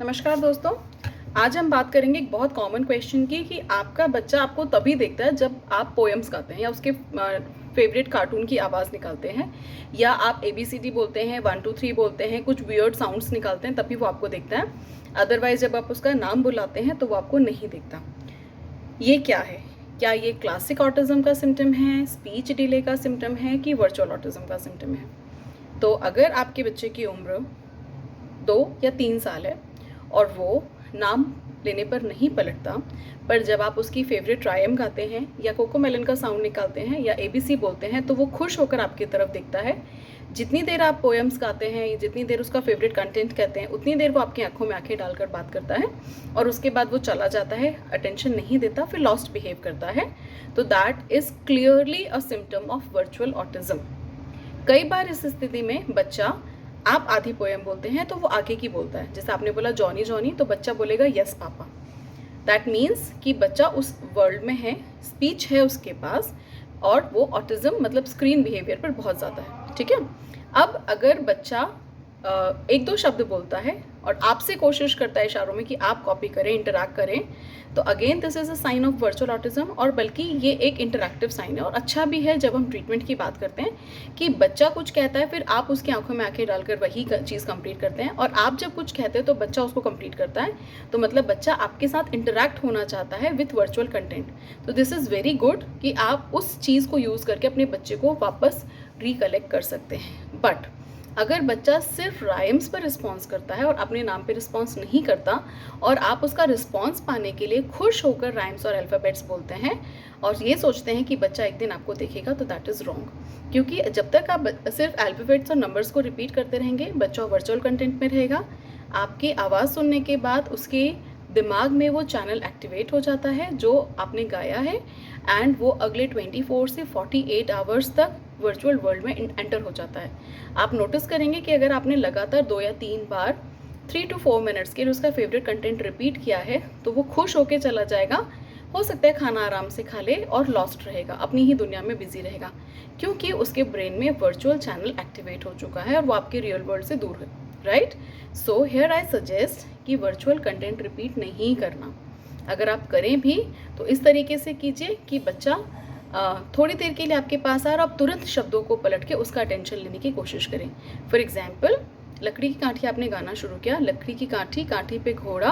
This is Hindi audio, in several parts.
नमस्कार दोस्तों। आज हम बात करेंगे एक बहुत कॉमन क्वेश्चन की कि आपका बच्चा आपको तभी देखता है जब आप पोएम्स गाते हैं या उसके फेवरेट कार्टून की आवाज़ निकालते हैं, या आप ABCD बोलते हैं, 1 2 3 बोलते हैं, कुछ वियर्ड साउंड्स निकालते हैं, तभी वो आपको देखता है। अदरवाइज जब आप उसका नाम बुलाते हैं तो वो आपको नहीं दिखता। ये क्या है? क्या ये क्लासिक ऑटिज्म का सिम्टम है, स्पीच डिले का सिम्टम है कि वर्चुअल ऑटिज्म का सिम्टम है? तो अगर आपके बच्चे की उम्र 2 या 3 साल है और वो नाम लेने पर नहीं पलटता, पर जब आप उसकी फेवरेट रायम गाते हैं या कोकोमेलन का साउंड निकालते हैं या ABC बोलते हैं तो वो खुश होकर आपकी तरफ दिखता है। जितनी देर आप पोएम्स गाते हैं, जितनी देर उसका फेवरेट कंटेंट कहते हैं, उतनी देर वो आपकी आंखों में आंखें डालकर बात करता है और उसके बाद वो चला जाता है, अटेंशन नहीं देता, फिर लॉस्ट बिहेव करता है। तो that is clearly a symptom of virtual autism. कई बार इस स्थिति में बच्चा, आप आधी पोएम बोलते हैं तो वो आगे की बोलता है। जैसे आपने बोला जॉनी जॉनी, तो बच्चा बोलेगा यस पापा। दैट मीन्स कि बच्चा उस वर्ल्ड में है, स्पीच है उसके पास, और वो ऑटिज्म मतलब स्क्रीन बिहेवियर पर बहुत ज़्यादा है। ठीक है। अब अगर बच्चा एक दो शब्द बोलता है और आपसे कोशिश करता है इशारों में कि आप कॉपी करें, इंटरैक्ट करें, तो again this is a sign of virtual autism. और बल्कि ये एक इंटरैक्टिव साइन है और अच्छा भी है जब हम ट्रीटमेंट की बात करते हैं कि बच्चा कुछ कहता है, फिर आप उसकी आंखों में आंखें डालकर वही चीज़ कंप्लीट करते हैं, और आप जब कुछ कहते हैं तो बच्चा उसको कंप्लीट करता है। तो मतलब बच्चा आपके साथ इंटरैक्ट होना चाहता है विथ वर्चुअल कंटेंट। तो दिस इज़ वेरी गुड कि आप उस चीज़ को यूज़ करके अपने बच्चे को वापस रिकलेक्ट कर सकते हैं। बट अगर बच्चा सिर्फ राइम्स पर रिस्पॉन्स करता है और अपने नाम पे रिस्पॉन्स नहीं करता, और आप उसका रिस्पॉन्स पाने के लिए खुश होकर राइम्स और अल्फ़ाबेट्स बोलते हैं और ये सोचते हैं कि बच्चा एक दिन आपको देखेगा, तो दैट इज़ रॉन्ग। क्योंकि जब तक आप सिर्फ अल्फ़ाबेट्स और नंबर्स को रिपीट करते रहेंगे, बच्चा वर्चुअल कंटेंट में रहेगा। आपकी आवाज़ सुनने के बाद उसके दिमाग में वो चैनल एक्टिवेट हो जाता है जो आपने गाया है, एंड वो अगले 24 से 48 आवर्स तक वर्चुअल वर्ल्ड में एंटर हो जाता है। आप नोटिस करेंगे कि अगर आपने लगातार 2 या 3 बार 3 to 4 मिनट्स के लिए उसका फेवरेट कंटेंट रिपीट किया है, तो वो खुश होके चला जाएगा। हो सकता है खाना आराम से खा ले और लॉस्ट रहेगा, अपनी ही दुनिया में बिजी रहेगा, क्योंकि उसके ब्रेन में वर्चुअल चैनल एक्टिवेट हो चुका है और वो आपके रियल वर्ल्ड से दूर है। Right. So here I suggest कि वर्चुअल कंटेंट रिपीट नहीं करना। अगर आप करें भी तो इस तरीके से कीजिए कि बच्चा थोड़ी देर के लिए आपके पास आए और आप तुरंत शब्दों को पलट के उसका अटेंशन लेने की कोशिश करें। फॉर एग्जाम्पल, लकड़ी की काठी आपने गाना शुरू किया, लकड़ी की काठी, काठी पे घोड़ा,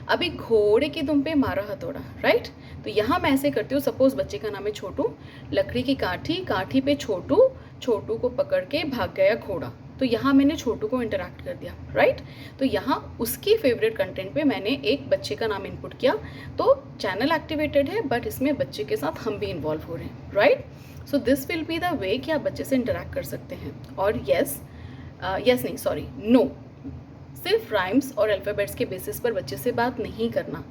अभी घोड़े की दुम पे मारा हथौड़ा। राइट। तो यहाँ मैं ऐसे करती हूँ, सपोज बच्चे का नाम है छोटू, लकड़ी की काठी, काठी पे छोटू, छोटू को पकड़ के भाग गया घोड़ा। तो यहाँ मैंने छोटू को इंटरैक्ट कर दिया। राइट। तो यहाँ उसकी फेवरेट कंटेंट पे मैंने एक बच्चे का नाम इनपुट किया, तो चैनल एक्टिवेटेड है, बट इसमें बच्चे के साथ हम भी इन्वॉल्व हो रहे हैं। Right. So this will be the way कि आप बच्चे से इंटरैक्ट कर सकते हैं। और नो, सिर्फ राइम्स और अल्फ़ाबेट्स के बेसिस पर बच्चे से बात नहीं करना।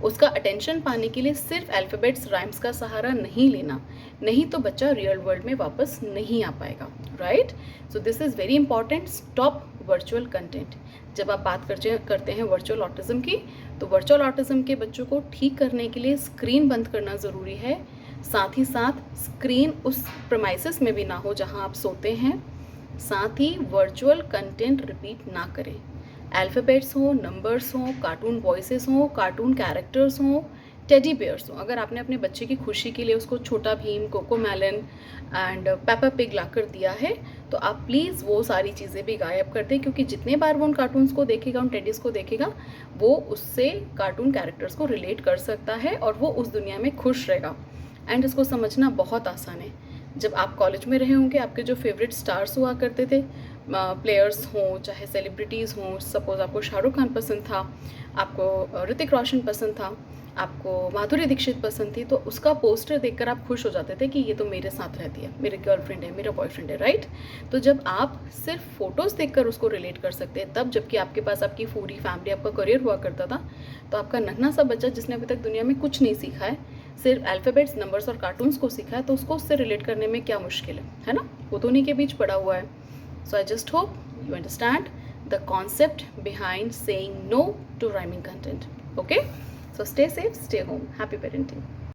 उसका अटेंशन पाने के लिए सिर्फ अल्फ़ाबेट्स राइम्स का सहारा नहीं लेना, नहीं तो बच्चा रियल वर्ल्ड में वापस नहीं आ पाएगा। Right. So this is very important. Stop virtual content. जब आप बात करते हैं वर्चुअल ऑटिज्म की, तो वर्चुअल ऑटिज्म के बच्चों को ठीक करने के लिए स्क्रीन बंद करना ज़रूरी है। साथ ही साथ स्क्रीन उस प्रेमाइसेस में भी ना हो जहाँ आप सोते हैं। साथ ही वर्चुअल कंटेंट रिपीट ना करें। अल्फ़ाबेट्स हों, नंबर्स हों, कार्टून वॉइसेस हों, कार्टून कैरेक्टर्स हों, टेडी बेयर्स हों। अगर आपने अपने बच्चे की खुशी के लिए उसको Chhota Bheem, Cocomelon and Peppa Pig ला कर दिया है, तो आप प्लीज़ वो सारी चीज़ें भी गायब कर दें, क्योंकि जितने बार वो उन कार्टून्स को देखेगा, उन टेडीज़ को देखेगा, वो उससे कार्टून कैरेक्टर्स को रिलेट कर सकता है और वो उस दुनिया में खुश रहेगा। एंड इसको समझना बहुत आसान है। जब आप कॉलेज में रहे होंगे, आपके जो फेवरेट स्टार्स हुआ करते थे, प्लेयर्स हों चाहे सेलिब्रिटीज़ हों, सपोज़ आपको शाहरुख खान पसंद था, आपको ऋतिक रोशन पसंद था, आपको माधुरी दीक्षित पसंद थी, तो उसका पोस्टर देखकर आप खुश हो जाते थे कि ये तो मेरे साथ रहती है, मेरी गर्लफ्रेंड है, मेरा बॉयफ्रेंड है। राइट। तो जब आप सिर्फ फ़ोटोज़ देखकर उसको रिलेट कर सकते हैं तब, जबकि आपके पास आपकी पूरी फैमिली, आपका करियर हुआ करता था, तो आपका नन्हा सा बच्चा जिसने अभी तक दुनिया में कुछ नहीं सीखा है, सिर्फ अल्फ़ाबेट्स, नंबर्स और कार्टून्स को सीखा है, तो उसको उससे रिलेट करने में क्या मुश्किल है ना? वो तो उन्हीं के बीच पड़ा हुआ है। So I just hope you understand the concept behind saying no to rhyming content. Okay? So stay safe, stay home. Happy parenting.